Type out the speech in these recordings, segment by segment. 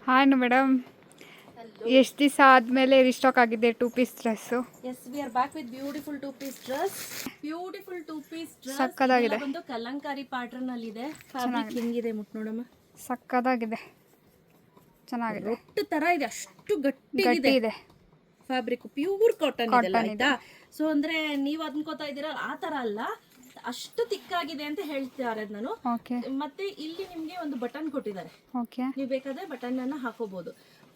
Hi madam, ಎಷ್ಟು ದಿವಸ ಆದಮೇಲೆ ರಿಸ್ಟಾಕ್ ಆಗಿದೆ 2 piece dress. Yes, we are back with beautiful two-piece dress. Beautiful two-piece dress. ಸಕ್ಕದಾಗಿದೆ. ಬಂದು Kalamkari pattern ಅಲ್ಲಿ ಇದೆ. ಫ್ಯಾಬ್ರಿಕ್ ಹೆಂಗಿದೆ ಮುಟ್ ನೋಡಮ್ಮ. ಸಕ್ಕದಾಗಿದೆ, ಚೆನ್ನಾಗಿದೆ. ಒಟ್ಟು ತರ ಇದೆ, ಅಷ್ಟು ಗಟ್ಟಿ ಇದೆ. ಫ್ಯಾಬ್ರಿಕ್ ಪ್ಯೂರ್ ಕಾಟನ್ ಇದೆ ಆಯ್ತಾ. ಸೊ ಅಂದ್ರೆ ನೀವು ಅನ್ಕೋತಾ ಇದ್ದೀರಾ ಆ ತರ ಅಲ್ಲ, ಅಷ್ಟು ತಿಕ್ಕಾಗಿದೆ ಅಂತ ಹೇಳ್ತಾರೆ ನಾನು. ಮತ್ತೆ ಇಲ್ಲಿ ನಿಮ್ಗೆ ಒಂದು ಬಟನ್ ಕೊಟ್ಟಿದ್ದಾರೆ, ನೀವು ಬೇಕಾದ್ರೆ ಬಟನ್ ಅನ್ನ ಹಾಕೋಬಹುದು.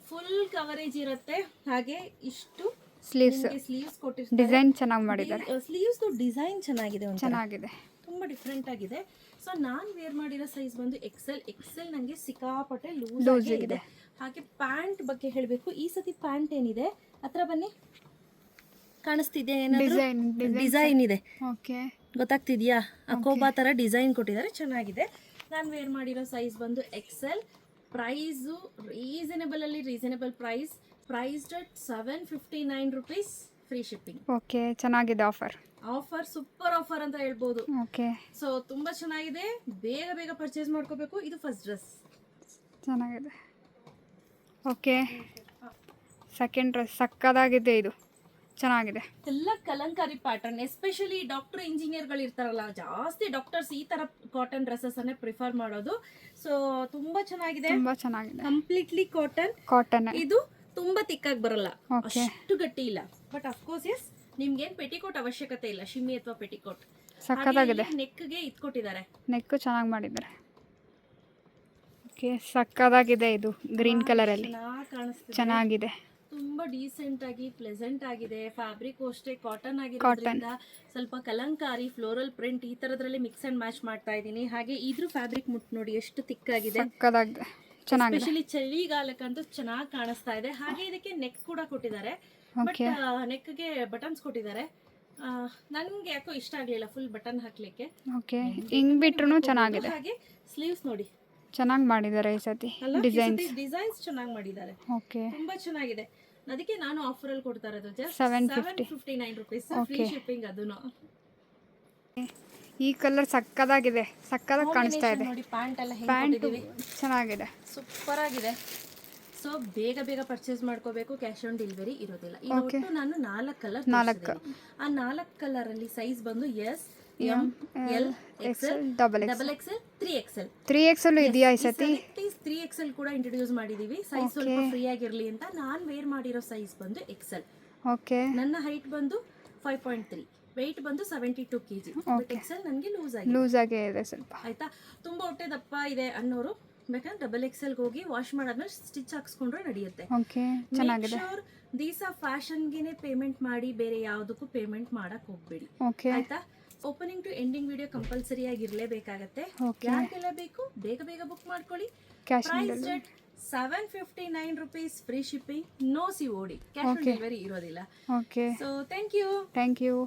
ಫುಲ್ ಕವರೇಜ್ ಇರುತ್ತೆ. ಹಾಗೆ ಇಷ್ಟು ಸ್ಲೀವ್ಸ್ ಕೊಟ್ಟಿರ್ತಾರೆ. ಡಿಸೈನ್ ಚೆನ್ನಾಗಿ ಮಾಡಿದ್ದಾರೆ. ಸ್ಲೀವ್ಸ್ ಡಿಸೈನ್ ಚೆನ್ನಾಗಿದೆ, ಚೆನ್ನಾಗಿದೆ, ತುಂಬಾ ಡಿಫ್ರೆಂಟ್ ಆಗಿದೆ. ಸೊ ನಾನ್ ವೇರ್ ಮಾಡಿರೋ ಸೈಜ್ ಬಂದು ಎಕ್ಸೆಲ್ ನಂಗೆ ಸಿಕ್ಕಾಪಟ್ಟೆ ಲೂಸ್ ಇದೆ. ಹಾಗೆ ಪ್ಯಾಂಟ್ ಬಗ್ಗೆ ಹೇಳಬೇಕು, ಈ ಸತಿ ಪ್ಯಾಂಟ್ ಏನಿದೆ ಹತ್ರ ಬನ್ನಿ, ಕಾಣಿಸ್ತಿದೆ ಡಿಸೈನ್ ಇದೆ, ಗೊತ್ತಾಗ್ತಿದ್ಯಾ? ಅಕೋಬಾ ತರ ಡಿಸೈನ್ ಕೊಟ್ಟಿದ್ದಾರೆ, ಚೆನ್ನಾಗಿದೆ. ನಾನು ವೇರ್ ಮಾಡಿರೋ ಸೈಜ್ ಬಂದು XL. Price reasonable priced at 759 rupees, free shipping. Okay, ಚೆನ್ನಾಗಿದೆ ಆಫರ್ ಸೂಪರ್ ಆಫರ್ ಅಂತ ಹೇಳ್ಬೋದು. ಸೊ ತುಂಬಾ ಚೆನ್ನಾಗಿದೆ, ಬೇಗ ಪರ್ಚೇಸ್ ಮಾಡ್ಕೋಬೇಕು. ಇದು ಫಸ್ಟ್ ಡ್ರೆಸ್ ಚೆನ್ನಾಗಿದೆ. ಓಕೆ, ಸೆಕೆಂಡ್ ಡ್ರೆಸ್ ಸಕ್ಕದಾಗಿದೆ, ಇದು ಚೆನ್ನಾಗಿದೆ. ಎಲ್ಲ ಕಲಂಕಾರಿ ಪ್ಯಾಟರ್ನ್. ಎಸ್ಪೆಷಲಿ ಡಾಕ್ಟರ್ ಇಂಜಿನಿಯರ್ಗಳು ಇರ್ತಾರಲ್ಲ, ಜಾಸ್ತಿ ಡಾಕ್ಟರ್ಸ್ ಈ ತರ ಕಾಟನ್ ಡ್ರೆಸ್ಸಸ್ ಅನ್ನೇ ಪ್ರಿಫರ್ ಮಾಡೋದು. ಸೊ ತುಂಬಾ ಚೆನ್ನಾಗಿದೆ, ಕಂಪ್ಲೀಟ್ಲಿ ಕಾಟನ್. ಇದು ತುಂಬಾ ತಿಕ್ಕಾಗಿ ಬರಲ್ಲ, ಅಷ್ಟು ಗಟ್ಟಿ ಇಲ್ಲ. ಬಟ್ ಅಫ್ಕೋರ್ಸ್ ಎಸ್, ನಿಮ್ಗೇನ್ ಪೆಟಿಕೋಟ್ ಅವಶ್ಯಕತೆ ಇಲ್ಲ, ಶಿಮ್ಮಿ ಅಥವಾ ಪೆಟಿಕೋಟ್. ಸಕ್ಕದಾಗಿದೆ. ನೆಕ್ಗೆ ಇಟ್ಕೊಟ್ಟಿದ್ದಾರೆ, ನೆಕ್ ಚೆನ್ನಾಗಿ ಮಾಡಿದ್ದಾರೆ. ಓಕೆ, ಸಕ್ಕದಾಗಿದೆ. ಇದು ಗ್ರೀನ್ ಕಲರ್ ಅಲ್ಲಿ ಚೆನ್ನಾಗಿದೆ, ತುಂಬಾ ಡೀಸೆಂಟ್ ಆಗಿ ಪ್ಲೆಸೆಂಟ್ ಆಗಿದೆ. ಫ್ಯಾಬ್ರಿಕ್ ಅಷ್ಟೇ ಕಾಟನ್ ಆಗಿರೋದ್ರಿಂದ ಸ್ವಲ್ಪ ಕಲಂಕಾರಿ ಫ್ಲೋರಲ್ ಪ್ರಿಂಟ್ ಈ ತರದ್ರಲ್ಲಿ ಮಿಕ್ಸ್ ಅಂಡ್ ಮ್ಯಾಚ್ ಮಾಡ್ತಾ ಇದ್ದೀನಿ. ಹಾಗೆ ಇದ್ರ ಫ್ಯಾಬ್ರಿಕ್ ಮುಟ್ ನೋಡಿ ಎಷ್ಟು ತಿಕ್ಕಾಗಿದೆ, ಎಸ್ಪೆಷಲಿ ಚಳಿಗಾಲಕ್ಕಂತೂ ಚೆನ್ನಾಗಿ ಕಾಣಿಸ್ತಾ ಇದೆ. ಹಾಗೆ ಇದಕ್ಕೆ ನೆಕ್ ಕೂಡ ಕೊಟ್ಟಿದ್ದಾರೆ, ಬಟ್ ನೆಕ್ಗೆ ಬಟನ್ಸ್ ಕೊಟ್ಟಿದ್ದಾರೆ. ನನ್ಗೆ ಯಾಕೋ ಇಷ್ಟ ಆಗ್ಲಿಲ್ಲ ಫುಲ್ ಬಟನ್ ಹಾಕ್ಲಿಕ್ಕೆ. ಹಿಂಗ್ ಬಿಟ್ರು ಚೆನ್ನಾಗಿದೆ. ಹಾಗೆ ಸ್ಲೀವ್ಸ್ ನೋಡಿ ಚೆನ್ನಾಗಿ ಮಾಡಿದ್ದಾರೆ, ಈ ಸತಿ ಡಿಸೈನ್ಸ್ ಚೆನ್ನಾಗಿ ಮಾಡಿದ್ದಾರೆ, ತುಂಬಾ ಚೆನ್ನಾಗಿದೆ. ಅದಕ್ಕೆ ನಾನು ಆಫರ್ ಅಲ್ಲಿ ಕೊಡ್ತಾ ಇರೋದು ಜಸ್ಟ್ 759 rupees, ಫ್ರೀ ಶಿಪ್ಪಿಂಗ್. ಅದನ್ನು ಈ ಕಲರ್ ಸಕ್ಕದಾಗಿದೆ, ಸಕ್ಕದಾಗಿ ಕಾಣಿಸ್ತಾ ಇದೆ. ಪ್ಯಾಂಟ್ ಚೆನ್ನಾಗಿದೆ, ಸೂಪರ್ ಆಗಿದೆ. ಸೊ ಬೇಗ ಪರ್ಚೇಸ್ ಮಾಡ್ಕೋಬೇಕು, ಕ್ಯಾಶ್ ಆನ್ ಡೆಲಿವರಿ ಇರೋದಿಲ್ಲ. ಇವತ್ತು ನಾನು 4 ಕಲರ್, ಆ 4 ಕಲರ್ ಅಲ್ಲಿ ಸೈಜ್ ಬಂದು S, M, L, XL, double XL, 3XL ಇದೆಯಾ ಈ ಸತಿ? 3XL ಕೂಡ ಇಂಟ್ರೊಡ್ಯೂಸ್ ಮಾಡಿದೀವಿ, ಸೈಜ್ ಸ್ವಲ್ಪ ಫ್ರೀ ಆಗಿರ್ಲಿ ಅಂತ. ನಾನ್ ವೇರ್ ಮಾಡಿರೋ ಸೈಜ್ ಬಂದು ಎಕ್ಸೆಲ್. ನನ್ನ ಹೈಟ್ ಬಂದು 5.3, ವೆಯ್ಟ್ ಬಂದು 72 kg. ಬಟ್ ಎಕ್ಸೆಲ್ ನನಗೆ ಲೂಸ್ ಆಗಿ ಇದೆ ಸ್ವಲ್ಪ, ಆಯ್ತಾ. ತುಂಬಾ ಹೊಟ್ಟೆ ದಪ್ಪ ಇದೆ ಅನ್ನೋರು ಬೇಕಾದ್ರೆ ಡಬಲ್ ಎಕ್ಸೆಲ್ ಹೋಗಿ ವಾಶ್ ಮಾಡಾದ್ಮೇಲೆ ಸ್ಟಿಚ್ ಹಾಕ್ಸ್ಕೊಂಡ್ರೆ ನಡೆಯುತ್ತೆ. ದೀಸ್ ಆರ್ ಫ್ಯಾಷನ್ಗೆ ಪೇಮೆಂಟ್ ಮಾಡಿ, ಬೇರೆ ಯಾವುದಕ್ಕೂ ಪೇಮೆಂಟ್ ಮಾಡಕ್ ಹೋಗ್ಬೇಡಿ, ಆಯ್ತಾ. Opening to ending video compulsory ಆಗಿರ್ಲೇಬೇಕಾಗತ್ತೆ. ಯಾರಿಗೆಲ್ಲ ಬೇಕು ಬೇಗ ಬುಕ್ ಮಾಡ್ಕೊಳ್ಳಿ. Price 759 rupees, free shipping, no COD, cash on delivery ಇರೋದಿಲ್ಲ. Okay, so thank you.